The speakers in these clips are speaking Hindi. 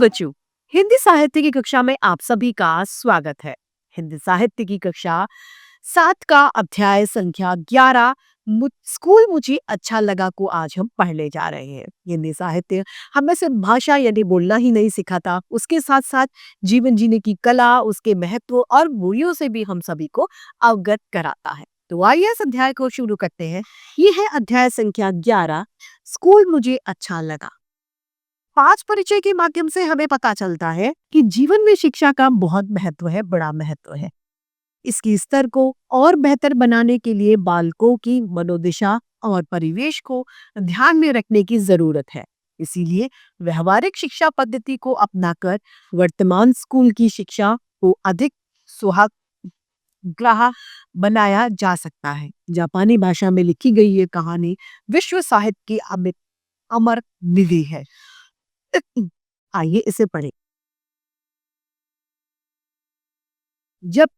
बच्चों, हिंदी साहित्य की कक्षा में आप सभी का स्वागत है। हिंदी साहित्य की कक्षा 7 का अध्याय संख्या 11 स्कूल मुझे अच्छा लगा को आज हम पढ़ने जा रहे हैं। हिंदी साहित्य हमें सिर्फ भाषा यानी बोलना ही नहीं सिखाता, उसके साथ साथ जीवन जीने की कला, उसके महत्व और मूल्यों से भी हम सभी को अवगत कराता है। तो आइए इस अध्याय को शुरू करते हैं। ये है अध्याय संख्या 11, स्कूल मुझे अच्छा लगा। पांच परिचय के माध्यम से हमें पता चलता है कि जीवन में शिक्षा का बहुत महत्व है, बड़ा महत्व है। इसकी स्तर को और बेहतर बनाने के लिए बालकों की मनोदशा और परिवेश को ध्यान में रखने की जरूरत है। इसीलिए व्यवहारिक शिक्षा पद्धति को अपनाकर वर्तमान स्कूल की शिक्षा को अधिक सुहागराह बनाया जा सकता है। जापानी भाषा में लिखी गई ये कहानी विश्व साहित्य की अमिट अमर निधि है। आइए इसे पढ़ें। जब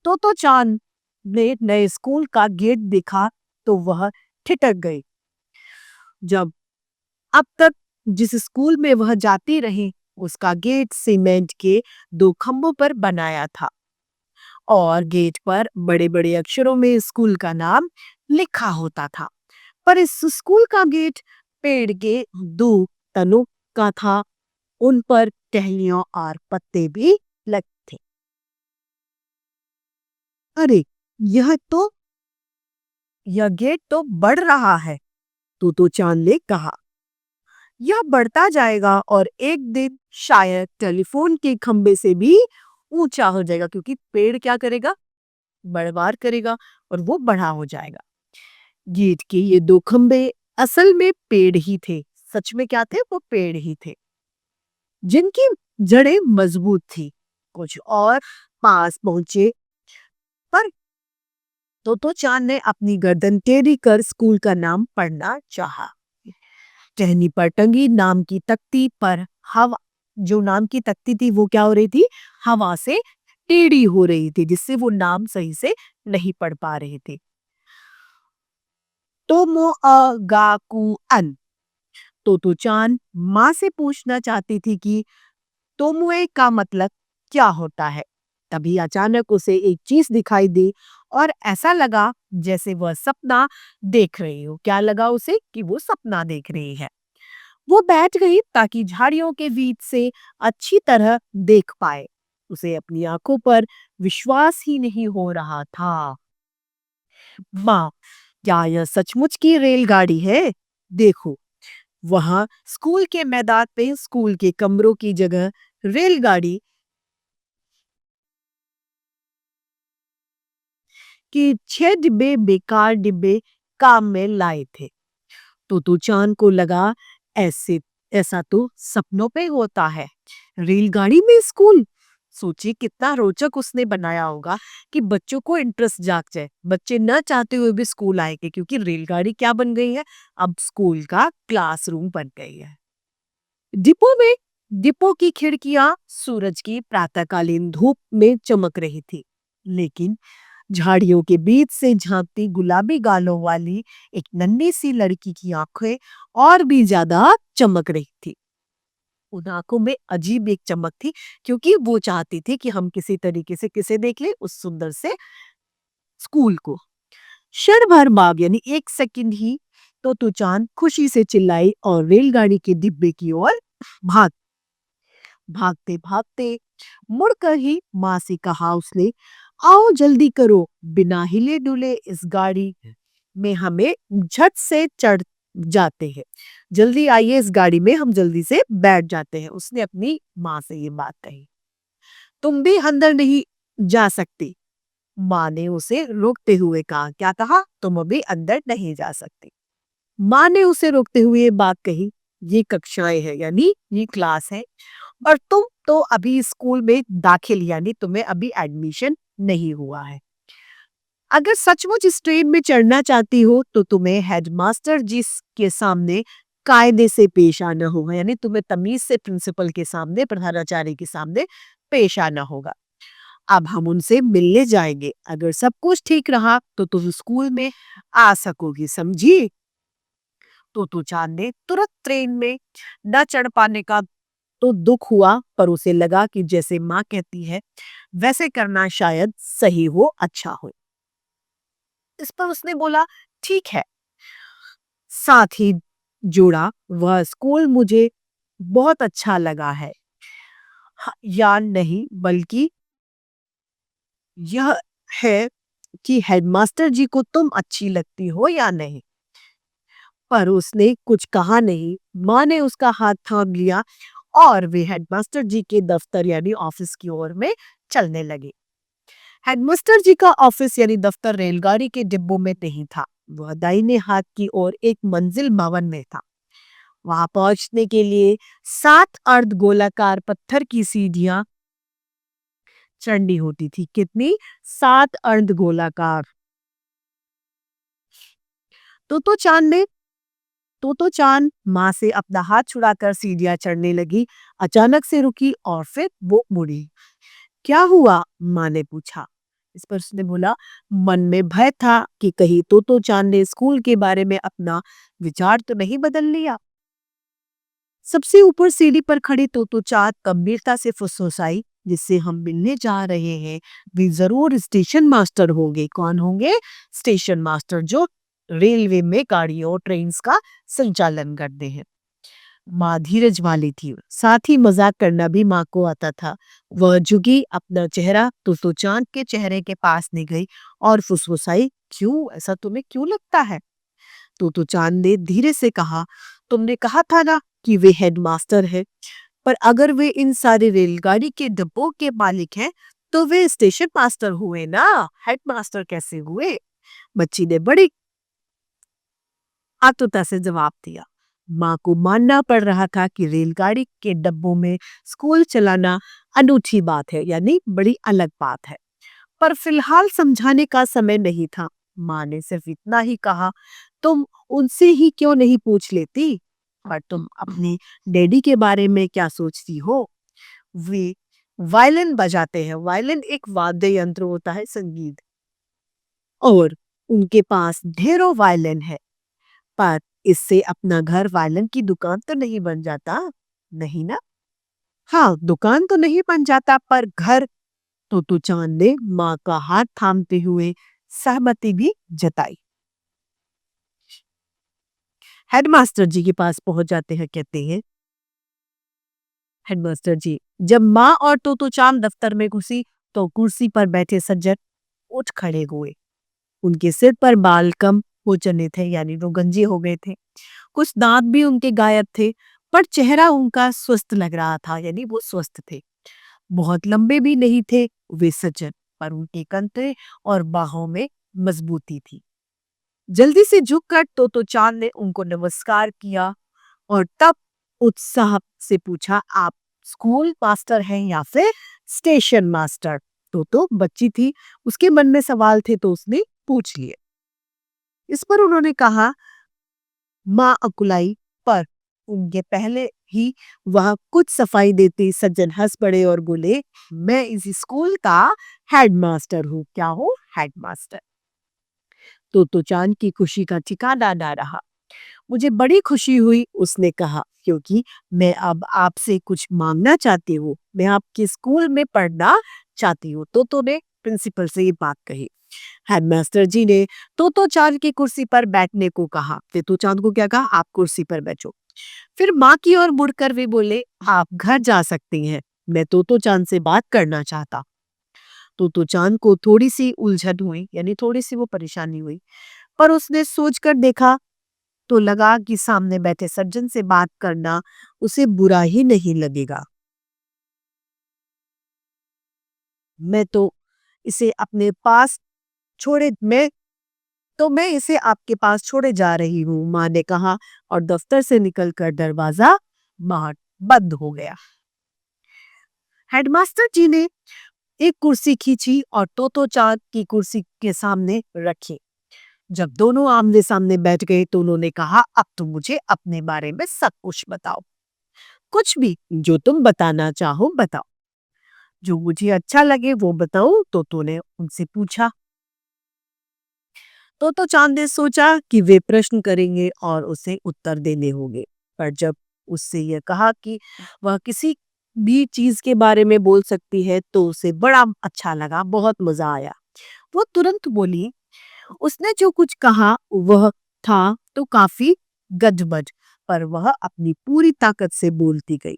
तोतो चांद ने नए स्कूल का गेट देखा तो वह ठिठक गई। जब अब तक जिस स्कूल में वह जाती रही उसका गेट सीमेंट के दो खंभों पर बनाया था और गेट पर बड़े बड़े अक्षरों में स्कूल का नाम लिखा होता था। पर इस स्कूल का गेट पेड़ के दो तनों का था, उन पर टहनियों और पत्ते भी लगे थे। अरे, यह तो यह गेट तो बढ़ रहा है, तो चांद ने कहा। यह बढ़ता जाएगा और एक दिन शायद टेलीफोन के खंबे से भी ऊंचा हो जाएगा, क्योंकि पेड़ क्या करेगा, बढ़वार करेगा और वो बड़ा हो जाएगा। गेट के ये दो खंबे असल में पेड़ ही थे। सच में क्या थे? वो पेड़ ही थे, जिनकी जड़ें मजबूत थी। कुछ और पास पहुंचे पर तो चांद ने अपनी गर्दन टेढ़ी कर स्कूल का नाम पढ़ना चाहा। टहनी पर टंगी नाम की तख्ती पर हवा, जो नाम की तख्ती थी वो क्या हो रही थी? हवा से टेढ़ी हो रही थी, जिससे वो नाम सही से नहीं पढ़ पा रहे थे। तोमो अ गा कु अन। तो चांद माँ से पूछना चाहती थी कि तोमुए का मतलब क्या होता है। तभी अचानक उसे एक चीज दिखाई दी और ऐसा लगा जैसे वह सपना देख रही हो। क्या लगा उसे? कि वो सपना देख रही है। वो बैठ गई ताकि झाड़ियों के बीच से अच्छी तरह देख पाए। उसे अपनी आंखों पर विश्वास ही नहीं हो रहा था। माँ, क्या यह सचमुच की रेलगाड़ी है? देखो, वहां स्कूल के मैदान पे स्कूल के कमरों की जगह रेलगाड़ी कि 6 डिब्बे बेकार डिब्बे काम में लाए थे। तो चांद को लगा ऐसे ऐसा तो सपनों पे होता है। रेलगाड़ी में स्कूल, सोचिए कितना रोचक उसने बनाया होगा कि बच्चों को इंटरेस्ट जाग जाए। बच्चे न चाहते हुए भी स्कूल आएंगे, क्योंकि रेलगाड़ी क्या बन गई है? अब स्कूल का क्लासरूम बन गई है। डिपो की खिड़कियां सूरज की प्रातःकालीन धूप में चमक रही थी, लेकिन झाड़ियों के बीच से झांकती गुलाबी गालों वाली एक नन्ही सी लड़की की आंखें और भी ज्यादा चमक रही थी। उन आंखों में अजीब एक चमक थी, क्योंकि वो चाहती थी कि हम किसी तरीके से किसे देख ले, उस सुंदर से स्कूल को। क्षण भर बाद यानी एक सेकंड ही तो चांद खुशी से चिल्लाई और रेलगाड़ी के डिब्बे की ओर भाग भागते भागते मुड़कर ही माँ से कहा उसने, आओ जल्दी करो, बिना हिले डुले इस गाड़ी में हमें झट से चढ़ जाते हैं। जल्दी आइए, इस गाड़ी में हम जल्दी से बैठ जाते हैं। उसने अपनी माँ से ये बात कही। तुम भी अंदर नहीं जा सकती, माँ ने उसे रोकते हुए कहा। क्या कहा? तुम अभी अंदर नहीं जा सकती। माँ ने उसे रोकते हुए ये बात कही, ये कक्षाएं है यानी ये क्लास है, और तुम तो अभी स्कूल में दाखिल यानी तुम्हें अभी एडमिशन नहीं हुआ है। अगर सचमुच इस ट्रेन में चढ़ना चाहती हो तो तुम्हें हेडमास्टर जी के सामने कायदे से पेश आना होगा, यानी तुम्हें तमीज से प्रिंसिपल के सामने, प्रधानाचार्य के सामने पेश आना होगा। अब हम उनसे मिलने जाएंगे। अगर सब कुछ ठीक रहा तो तुम स्कूल में आ सकोगी, समझी? तो चांद ने तुरंत ट्रेन में न चढ़ पाने का तो दुख हुआ, पर उसे लगा कि जैसे माँ कहती है वैसे करना शायद सही हो, अच्छा हो। इस पर उसने बोला, ठीक है। साथ ही जोड़ा, वह स्कूल मुझे बहुत अच्छा लगा है। या नहीं, बल्कि यह है कि हेडमास्टर जी को तुम अच्छी लगती हो या नहीं। पर उसने कुछ कहा नहीं। माँ ने उसका हाथ थाम लिया और वे हेडमास्टर जी के दफ्तर यानी ऑफिस की ओर में चलने लगे। हेडमास्टर जी का ऑफिस यानी दफ्तर रेलगाड़ी के डिब्बों में नहीं था। वह दाहिने हाथ की ओर एक मंजिल भवन में था। वहां पहुंचने के लिए 7 अर्ध गोलाकार पत्थर की सीढ़ियां चढ़नी होती थी। कितनी? 7 अर्ध गोलाकार। तो चांद ने तो चांद माँ से अपना हाथ छुड़ाकर सीढ़ियां चढ़ने लगी। अचानक से रुकी और फिर वो मुड़ी। क्या हुआ? माँ ने पूछा। इस पर उसने बोला, मन में भय था कि कहीं तो चांद ने स्कूल के बारे में अपना विचार तो नहीं बदल लिया। सबसे ऊपर सीढ़ी पर खड़ी तो चांद गंभीरता से फुसफुसाई, जिससे हम मिलने जा रहे हैं वे जरूर स्टेशन मास्टर होंगे। कौन होंगे? स्टेशन मास्टर, जो रेलवे में गाड़ियों ट्रेन का संचालन करते हैं। माँ धीरज वाली थी, साथ ही मजाक करना भी माँ को आता था। वह झुकी, अपना चेहरा तो चांद के चेहरे के पास ले गई और फुसफुसाई, क्यों, ऐसा तुम्हें क्यों लगता है? तो चांद ने धीरे से कहा, तुमने कहा था ना कि वे हेडमास्टर है, पर अगर वे इन सारी रेलगाड़ी के डिब्बों के मालिक हैं तो वे स्टेशन मास्टर हुए ना, हेडमास्टर कैसे हुए? बच्ची ने बड़ी आतुरता से जवाब दिया। माँ को मानना पड़ रहा था कि रेलगाड़ी के डब्बों में स्कूल चलाना अनूठी बात है, यानी बड़ी अलग बात है। पर फिलहाल समझाने का समय नहीं था। माँ ने सिर्फ इतना ही कहा, तुम उनसे ही क्यों नहीं पूछ लेती? और तुम अपने डैडी के बारे में क्या सोचती हो? वे वायलिन बजाते हैं। वायलिन एक वाद्य यंत्र होता है, संगीत। और उनके पास ढेरों वायलिन है। पर इससे अपना घर वायलिन की दुकान तो नहीं बन जाता, नहीं ना? हाँ, दुकान तो नहीं बन जाता, पर घर। तो चांद ने माँ का हाथ थामते हुए सहमति भी जताई। हेडमास्टर जी के पास पहुंच जाते हैं, कहते हैं, हेडमास्टर जी, जब माँ और तो चांद दफ्तर में घुसी तो कुर्सी पर बैठे सज्जन उठ खड़े हुए। उनके सिर पर बाल कम हो चले थे, यानी वो गंजे हो गए थे। कुछ दांत भी उनके गायब थे, पर चेहरा उनका स्वस्थ लग रहा था, यानी वो स्वस्थ थे। बहुत लंबे भी नहीं थे वे सज्जन, पर उनके कंधे और बाहों में मजबूती थी। जल्दी से झुककर तो चांद ने उनको नमस्कार किया और तब उत्साह से पूछा, आप स्कूल मास्टर हैं या फिर स्टेशन मास्टर? तो बच्ची थी, उसके मन में सवाल थे तो उसने पूछ लिए। इस पर उन्होंने कहा, माँ अकुलाई, पर उनके पहले ही वह कुछ सफाई देते सज्जन हंस पड़े और बोले, मैं इस स्कूल का हेडमास्टर हूँ। क्या हूँ? हेडमास्टर। तो चांद की खुशी का ठिकाना ना रहा। मुझे बड़ी खुशी हुई, उसने कहा, क्योंकि मैं अब आपसे कुछ मांगना चाहती हूँ। मैं आपके स्कूल में पढ़ना चाहती हूँ। तो ने प्रिंसिपल से ये बात कही। हेडमास्टर जी ने तो चांद की कुर्सी पर बैठने को कहा। तो चांद को क्या कहा? आप कुर्सी पर बैठो। फिर माँ की ओर मुड़कर वे बोले, आप घर जा सकती हैं, मैं तो चांद से बात करना चाहता। तो चांद को थोड़ी सी उलझन हुई, यानी थोड़ी सी वो परेशानी हुई, पर उसने सोचकर देखा तो लगा कि सामने बैठे सज्जन से बात करना उसे बुरा ही नहीं लगेगा। मैं तो इसे अपने पास छोड़े मैं मैं इसे आपके पास छोड़े जा रही हूँ, माँ ने कहा, और दफ्तर से निकलकर दरवाजा बाहर बंद हो गया। हेडमास्टर जी ने एक कुर्सी खींची और तो चांद की कुर्सी के सामने रखी। जब दोनों आमने सामने बैठ गए तो उन्होंने कहा, अब तुम मुझे अपने बारे में सब कुछ बताओ। कुछ भी, जो तुम बताना चाहो बताओ। जो मुझे अच्छा लगे वो बताऊं, तो तूने उनसे पूछा। तो चांद ने सोचा कि वे प्रश्न करेंगे और उसे उत्तर देने होंगे, पर जब उससे यह कहा कि वह किसी भी चीज के बारे में बोल सकती है, तो उसे बड़ा अच्छा लगा, बहुत मजा आया। वो तुरंत बोली, उसने जो कुछ कहा वह था तो काफी गजबज, पर वह अपनी पूरी ताकत से बोलती गई।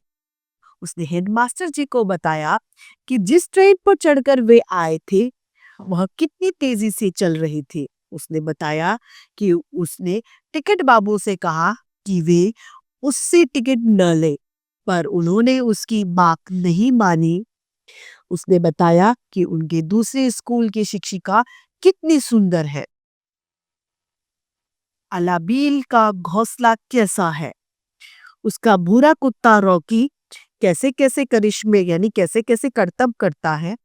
उसने हेडमास्टर जी को बताया कि जिस ट्रेन पर चढ़कर वे आए थे वह कितनी तेजी से चल रही थी। उसने बताया कि उसने टिकट बाबू से कहा कि वे उससे टिकट न ले, पर उन्होंने उसकी बात नहीं मानी। उसने बताया कि उनके दूसरे स्कूल की शिक्षिका कितनी सुंदर है, अलाबील का घोंसला कैसा है, उसका भूरा कुत्ता रॉकी कैसे कैसे करिश्मे यानी कैसे कैसे करतब करता है।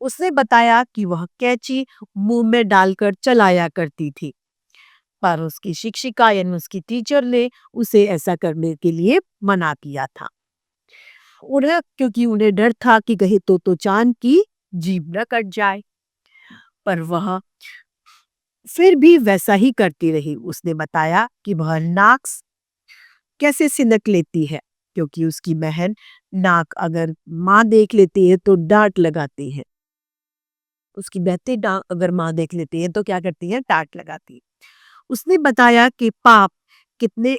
उसने बताया कि वह कैंची मुंह में डालकर चलाया करती थी, पर उसकी शिक्षिका यानी उसकी टीचर ने उसे ऐसा करने के लिए मना किया था। क्योंकि उन्हें डर था कि कहीं तो चांद की जीभ न कट जाए, पर वह फिर भी वैसा ही करती रही। उसने बताया कि वह नाक कैसे सिनक लेती है, क्योंकि उसकी बहन नाक अगर माँ देख लेती है तो डांट लगाती है। उसकी बहती डांट अगर माँ देख लेती है तो क्या करती है, डांट लगाती है। उसने बताया कि पाप कितने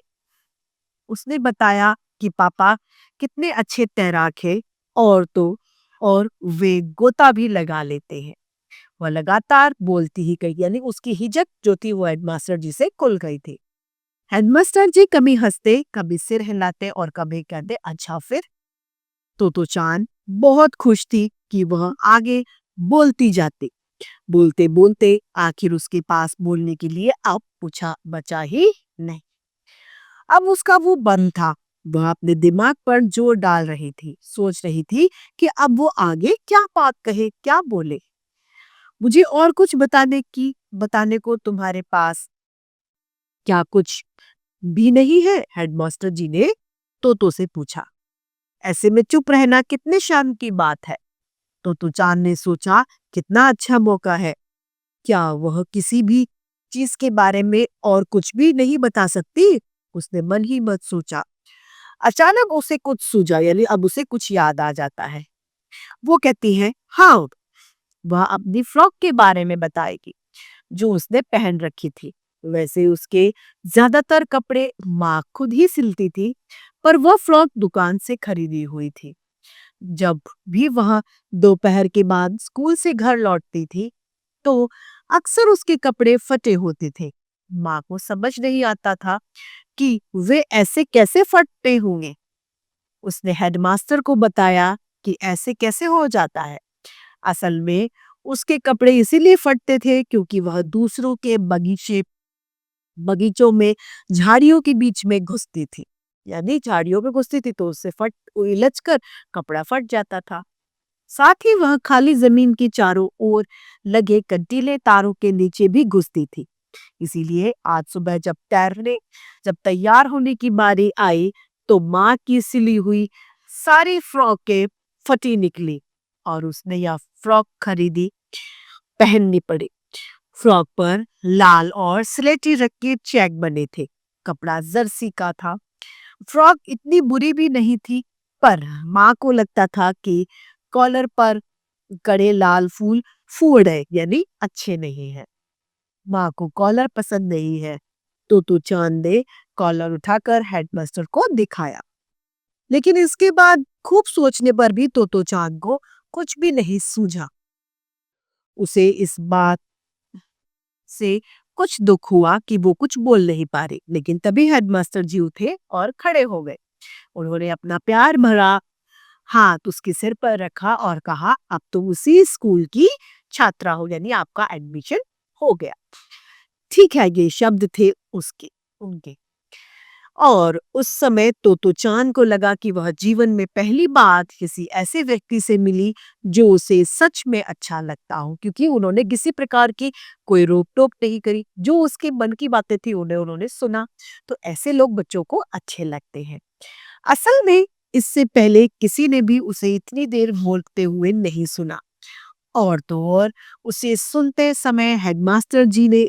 उसने बताया कि पापा कितने अच्छे तैराक हैं, और तो और वे गोता भी लगा लेते हैं। वह लगातार बोलती ही गई, यानी उसकी हिचक जो थी वो हेडमास्टर जी से खुल गई थी। हेडमास्टर जी कभी हंसते, कभी सिर हिलाते और कभी कहते अच्छा फिर। तो चांद बहुत खुश थी कि वह आगे बोलती जाती। बोलते बोलते आखिर उसके पास बोलने के लिए अब पूछा बचा ही नहीं। अब उसका वो बंद था। वह अपने दिमाग पर जोर डाल रही थी, सोच रही थी कि अब वो आगे क्या बात कहे, क्या बोले। मुझे और कुछ बताने को तुम्हारे पास क्या कुछ भी नहीं है? हेडमास्टर जी ने तोतो से पूछा। ऐसे में चुप रहना कितने शर्म की बात है। तो चांद ने सोचा, कितना अच्छा मौका है। क्या वह किसी भी चीज के बारे में और कुछ भी नहीं बता सकती? उसने मन ही मत सोचा। अचानक उसे कुछ सूझा, यानी अब उसे कुछ याद आ जाता है। वो कहती है, हाँ, वह अपनी फ्रॉक के बारे में बताएगी जो उसने पहन रखी थी। वैसे उसके ज्यादातर कपड़े माँ खुद ही सिलती थी, पर वह फ्रॉक दुकान से खरीदी हुई थी। जब भी वह दोपहर के बाद स्कूल से घर लौटती थी तो अक्सर उसके कपड़े फटे होते थे। माँ को समझ नहीं आता था कि वे ऐसे कैसे फटते होंगे। उसने हेडमास्टर को बताया कि ऐसे कैसे हो जाता है। असल में उसके कपड़े इसीलिए फटते थे क्योंकि वह दूसरों के बगीचों में झाड़ियों के बीच में घुसती थी। यानी झाड़ियों में घुसती थी तो उससे फट उलझ कर कपड़ा फट जाता था। साथ ही वह खाली जमीन की चारों ओर लगे कंटीले तारों के नीचे भी घुसती थी। इसीलिए आज सुबह जब तैयार होने की बारी आई तो माँ की सिली हुई सारी फ्रॉकें फटी निकली और उसने यह फ्रॉक खरीदी, पहननी पड़ी। फ्रॉक पर लाल और स्लेटी रंग के चेक बने थे। कपड़ा जर्सी का था। फ्रॉक इतनी बुरी भी नहीं थी, पर माँ को लगता था कि कॉलर पर कड़े लाल फूल फूल रहे, यानी अच्छे नहीं है। माँ को कॉलर पसंद नहीं है। तो चांद ने कॉलर उठाकर हेडमास्टर को दिखाया, लेकिन इसके बाद खूब सोचने पर भी तो चांद को कुछ भी नहीं सूझा। उसे इस बात से कुछ दुख हुआ कि वो कुछ बोल नहीं पा रही, लेकिन तभी हेडमास्टर जी उठे और खड़े हो गए। उन्होंने अपना प्यार भरा हाथ उसके सिर पर रखा और कहा, अब तो उसी स्कूल की छात्रा हो, यानी आपका एडमिशन हो गया। ठीक है, ये शब्द थे उनके। और उस समय तो चांद को लगा कि वह जीवन में पहली बार किसी ऐसे व्यक्ति से मिली जो उसे सच में अच्छा लगता हो, क्योंकि उन्होंने किसी प्रकार की कोई रोक टोक नहीं करी। जो उसके मन की बातें थी उन्होंने सुना। तो ऐसे लोग बच्चों को अच्छे लगते हैं। असल में इससे पहले किसी ने भी उसे इतनी देर बोलते हुए नहीं सुना। और तो और उसे सुनते समय हेडमास्टर जी ने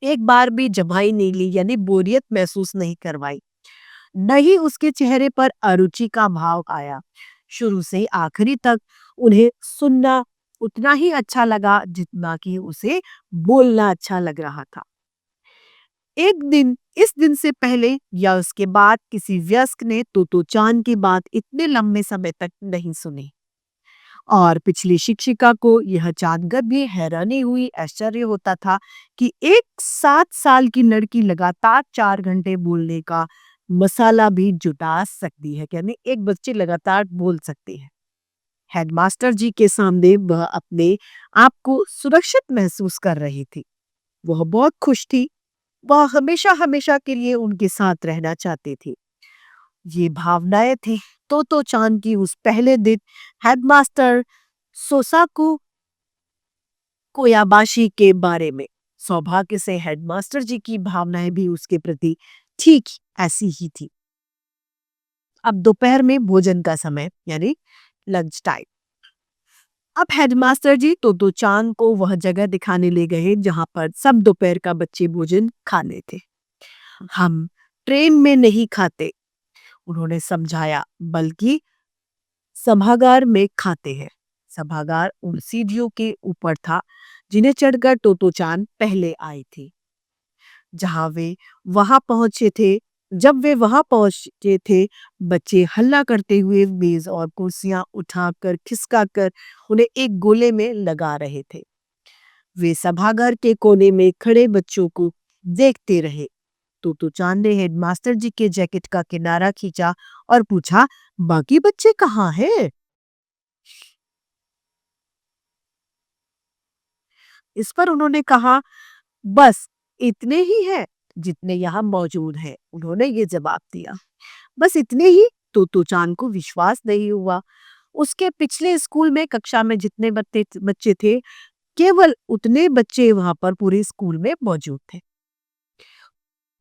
एक बार भी जमाई नहीं ली, यानी बोरियत महसूस नहीं करवाई। न ही उसके चेहरे पर अरुचि का भाव आया। शुरू से आखिरी तक उन्हें सुनना उतना ही अच्छा लगा जितना कि उसे बोलना अच्छा लग रहा था। एक दिन, इस दिन से पहले या उसके बाद किसी वयस्क ने तोतोचान की बात इतने लंबे समय तक नहीं सुनी। और पिछली शिक्षिका को यह जानकर भी हैरानी हुई, आश्चर्य होता था कि एक 7 साल की लड़की लगातार 4 घंटे बोलने का मसाला भी जुटा सकती है, यानी एक बच्ची लगातार बोल सकती है। हेडमास्टर जी के सामने वह अपने आप को सुरक्षित महसूस कर रही थी। वह बहुत खुश थी। वह हमेशा हमेशा के लिए उनके साथ रहना चाहती थी। ये भावनाएं थी तोतो चान की उस पहले दिन हेडमास्टर सोसाकू कोयाबाशी के बारे में। सौभाग्य से हेडमास्टर जी की भावनाएं भी उसके प्रति ठीक ऐसी ही थी। अब दोपहर में भोजन का समय, यानी लंच टाइम। अब हेडमास्टर जी तोतो चान को वह जगह दिखाने ले गए जहां पर सब दोपहर का बच्चे भोजन खाने थे। हम ट्रेन में नहीं खाते, उन्होंने समझाया, बल्कि सभागार में खाते हैं। सभागार उन सीढ़ियों के ऊपर था जिन्हें चढ़कर तोतोचान पहले आई थी। जहां वे वहां पहुंचे थे जब वे वहां पहुंचे थे, बच्चे हल्ला करते हुए मेज और कुर्सियां उठाकर खिसकाकर उन्हें एक गोले में लगा रहे थे। वे सभागार के कोने में खड़े बच्चों को देखते रहे। तोतोचान ने हेडमास्टर जी के जैकेट का किनारा खींचा और पूछा, बाकी बच्चे कहाँ हैं? इस पर उन्होंने कहा, बस इतने ही हैं जितने यहाँ मौजूद हैं। उन्होंने ये जवाब दिया। बस इतने ही? तोतोचान को विश्वास नहीं हुआ। उसके पिछले स्कूल में कक्षा में जितने बच्चे बच्चे थे, केवल उतने बच्चे वहां पर पूरे स्कूल में मौजूद थे।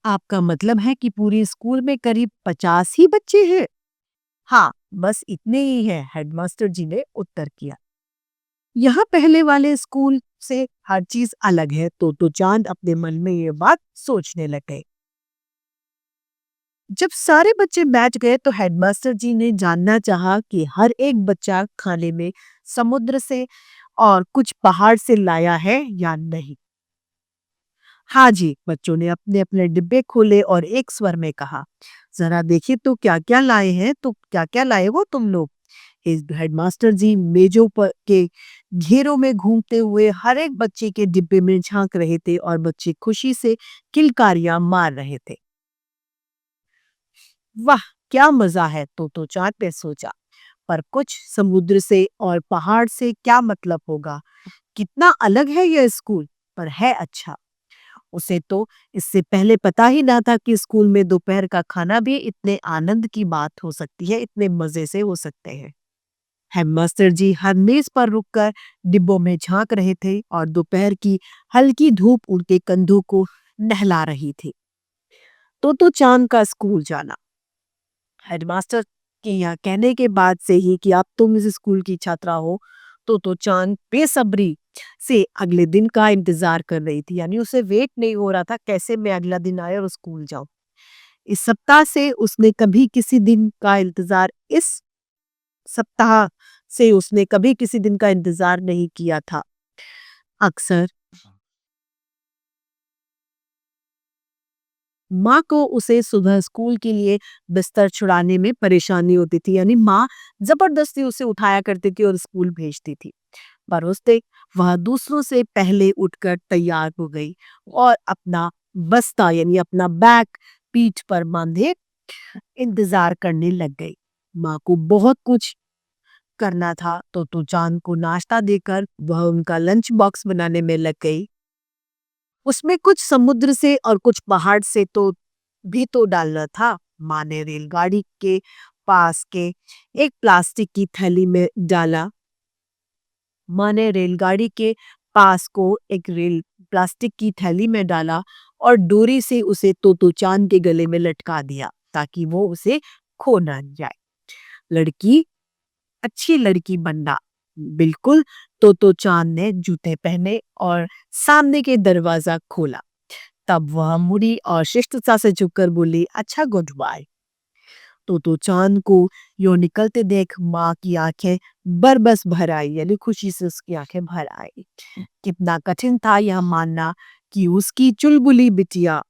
आपका मतलब है कि पूरे स्कूल में करीब 50 ही बच्चे हैं? हाँ, बस इतने ही हैं, हेडमास्टर जी ने उत्तर किया। यहाँ पहले वाले स्कूल से हर चीज अलग है, तो चांद अपने मन में ये बात सोचने लगे। जब सारे बच्चे बैठ गए तो हेडमास्टर जी ने जानना चाहा कि हर एक बच्चा खाने में समुद्र से और कुछ पहाड़ से लाया है या नहीं। हाँ जी, बच्चों ने अपने अपने डिब्बे खोले और एक स्वर में कहा, जरा देखिए तो क्या क्या लाए हैं, तो क्या क्या लाए हो तुम लोग। इस हेडमास्टर जी मेजों पर के घेरों में घूमते हुए हर एक बच्चे के डिब्बे में झांक रहे थे और बच्चे खुशी से किलकारियां मार रहे थे। वाह, क्या मजा है, तो चांद पे सोचा। पर कुछ समुद्र से और पहाड़ से क्या मतलब होगा? कितना अलग है यह स्कूल, पर है अच्छा। उसे तो इससे पहले पता ही ना था कि स्कूल में दोपहर का खाना भी इतने आनंद की बात हो सकती है, इतने मजे से हो सकते हैं। हेडमास्टर जी हर मेज पर रुककर डिब्बों में झांक रहे थे और दोपहर की हल्की धूप उनके कंधों को नहला रही थी। तो चांद का स्कूल जाना। हेडमास्टर के यहाँ कहने के बाद से ही कि अब तुम इस स्कूल की छात्रा हो, तो चांद बेसब्री से अगले दिन का इंतजार कर रही थी, यानी उसे वेट नहीं हो रहा था कैसे मैं अगला दिन आए और स्कूल जाऊं। इस सप्ताह से उसने कभी किसी दिन का इंतजार इस सप्ताह से उसने कभी किसी दिन का इंतजार नहीं किया था। अक्सर माँ को उसे सुबह स्कूल के लिए बिस्तर छुड़ाने में परेशानी होती थी, यानी माँ जबरदस्ती उसे उठाया करती थी और स्कूल भेजती थी। पर उस दिन वह दूसरों से पहले उठकर तैयार हो गई और अपना बस्ता, यानी अपना बैग पीठ पर बांधे इंतजार करने लग गई। माँ को बहुत कुछ करना था, तो चांद को नाश्ता देकर वह उनका लंच बॉक्स बनाने में लग गई। उसमें कुछ समुद्र से और कुछ पहाड़ से तो डालना था। माँ ने रेलगाड़ी के पास के एक प्लास्टिक की थैली में डाला। माँ ने रेलगाड़ी के पास को एक रेल प्लास्टिक की थैली में डाला और डोरी से उसे तोतो चांद के गले में लटका दिया ताकि वो उसे खो ना जाए। लड़की, अच्छी लड़की बनना। बिल्कुल। तो चांद ने जूते पहने और सामने के दरवाजा खोला। तब वह मुड़ी और शिष्टता से झुककर बोली, अच्छा गुड बाय। तो चांद को यो निकलते देख माँ की आंखें बरबस भर आई, यानी खुशी से उसकी आंखें भर आई। कितना कठिन था यह मानना कि उसकी चुलबुली बिटिया,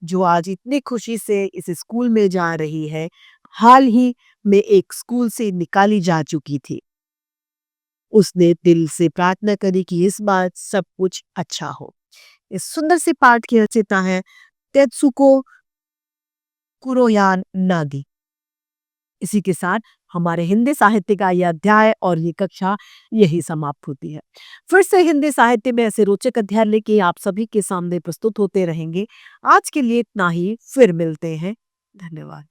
जो आज इतनी खुशी से इस स्कूल में जा रही है, हाल ही में एक स्कूल से निकाली जा चुकी थी। उसने दिल से प्रार्थना करी कि इस बार सब कुछ अच्छा हो। इस सुंदर से पाठ की रचयिता है तेत्सुको कुरोयान नागी। इसी के साथ हमारे हिंदी साहित्य का यह अध्याय और ये कक्षा यही समाप्त होती है। फिर से हिंदी साहित्य में ऐसे रोचक अध्याय लेके आप सभी के सामने प्रस्तुत होते रहेंगे। आज के लिए इतना ही, फिर मिलते हैं। धन्यवाद।